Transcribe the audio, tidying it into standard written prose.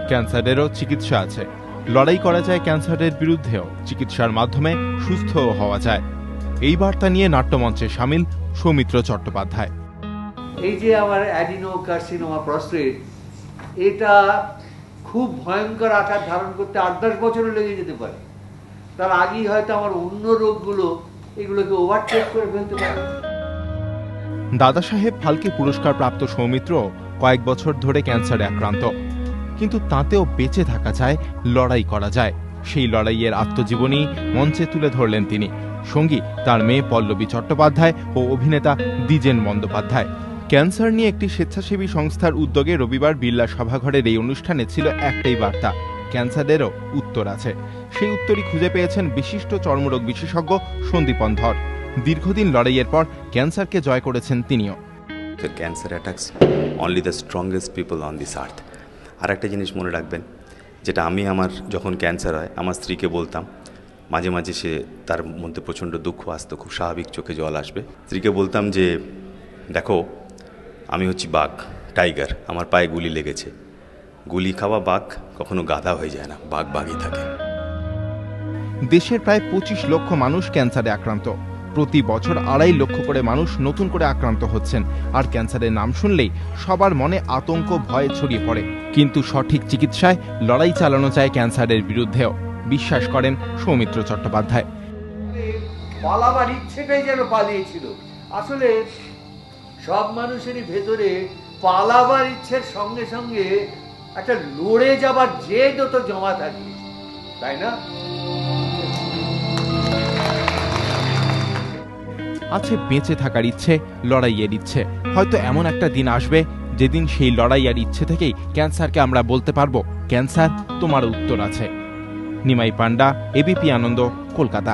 ক্যান্সারেরও চিকিৎসা আছে। লড়াই করা যায় ক্যান্সারের বিরুদ্ধেও, চিকিৎসার মাধ্যমে সুস্থও হওয়া যায়। এই বার্তা নিয়ে নাট্যমঞ্চে সামিল সৌমিত্র চট্টোপাধ্যায়। এই যে আমার অ্যাডিনোকার্সিনোমা প্রস্টেট, এটা খুব ভয়ঙ্কর আকার ধারণ করতে 8-10 বছরও লেগে যেতে পারে। তার আগেই হয়তো আমার অন্য রোগগুলো এগুলোকে ওভারটেক করে ফেলতে পারে। দাদা সাহেব ফালকে পুরস্কার প্রাপ্ত সৌমিত্র কয়েক বছর ধরে ক্যান্সারে আক্রান্ত, কিন্তু তাতেও বেঁচে থাকা যায়, লড়াই করা যায়। সেই লড়াইয়ের আত্মজীবনী মঞ্চে তুলে ধরলেন তিনি। সঙ্গী তার মেয়ে পল্লবী চট্টোপাধ্যায় ও অভিনেতা দ্বিজেন বন্দ্যোপাধ্যায়। ক্যান্সার নিয়ে একটি স্বেচ্ছাসেবী সংস্থার উদ্যোগে রবিবার বিড়লা সভাঘরের এই অনুষ্ঠানে ছিল একটাই বার্তা, ক্যান্সারেরও উত্তর আছে। সেই উত্তরই খুঁজে পেয়েছেন বিশিষ্ট চর্মরোগ বিশেষজ্ঞ সন্দীপন ধর। দীর্ঘদিন লড়াইয়ের পর ক্যান্সারকে জয় করেছেন তিনিও। Cancer attacks only the strongest people on this earth. আর একটা জিনিস মনে রাখবেন, যেটা আমার যখন ক্যান্সার হয় আমার স্ত্রীকে বলতাম, মাঝে মাঝে সে তার মধ্যে প্রচণ্ড দুঃখ আসতো, খুব স্বাভাবিক চোখে জল আসবে। স্ত্রীকে বলতাম যে দেখো, আমি হচ্ছি বাঘ, টাইগার, আমার পায়ে গুলি লেগেছে। গুলি খাওয়া বাঘ কখনো গাধা হয়ে যায় না, বাঘ বাঘই থাকে। দেশের প্রায় 25 লক্ষ মানুষ ক্যান্সারে আক্রান্ত। প্রতি বছর 2.5 লক্ষ করে মানুষ নতুন করে আক্রান্ত হচ্ছেন। আর ক্যান্সারের নাম শুনলেই সবার মনে আতঙ্ক, ভয় ছড়িয়ে পড়ে। কিন্তু সঠিক চিকিৎসায় লড়াই চালানো যায় ক্যান্সারের বিরুদ্ধেও, বিশ্বাস করেন সৌমিত্র চট্টোপাধ্যায়। পালাবার ইচ্ছেটাই যেন পালিয়েছিল। আসলে সব মানুষেরই ভেতরে পালাবার ইচ্ছের সঙ্গে সঙ্গে একটা লড়ে যাবার জেদও তো জমা থাকে, তাই না? আছে বেঁচে থাকার ইচ্ছে, লড়াইয়ের ইচ্ছে। হয়তো এমন একটা দিন আসবে যেদিন সেই লড়াই আর ইচ্ছে থেকেই ক্যান্সারকে আমরা বলতে পারবো, ক্যান্সার তোমার উত্তর আছে। নিমাই পান্ডা, এবিপি আনন্দ, কলকাতা।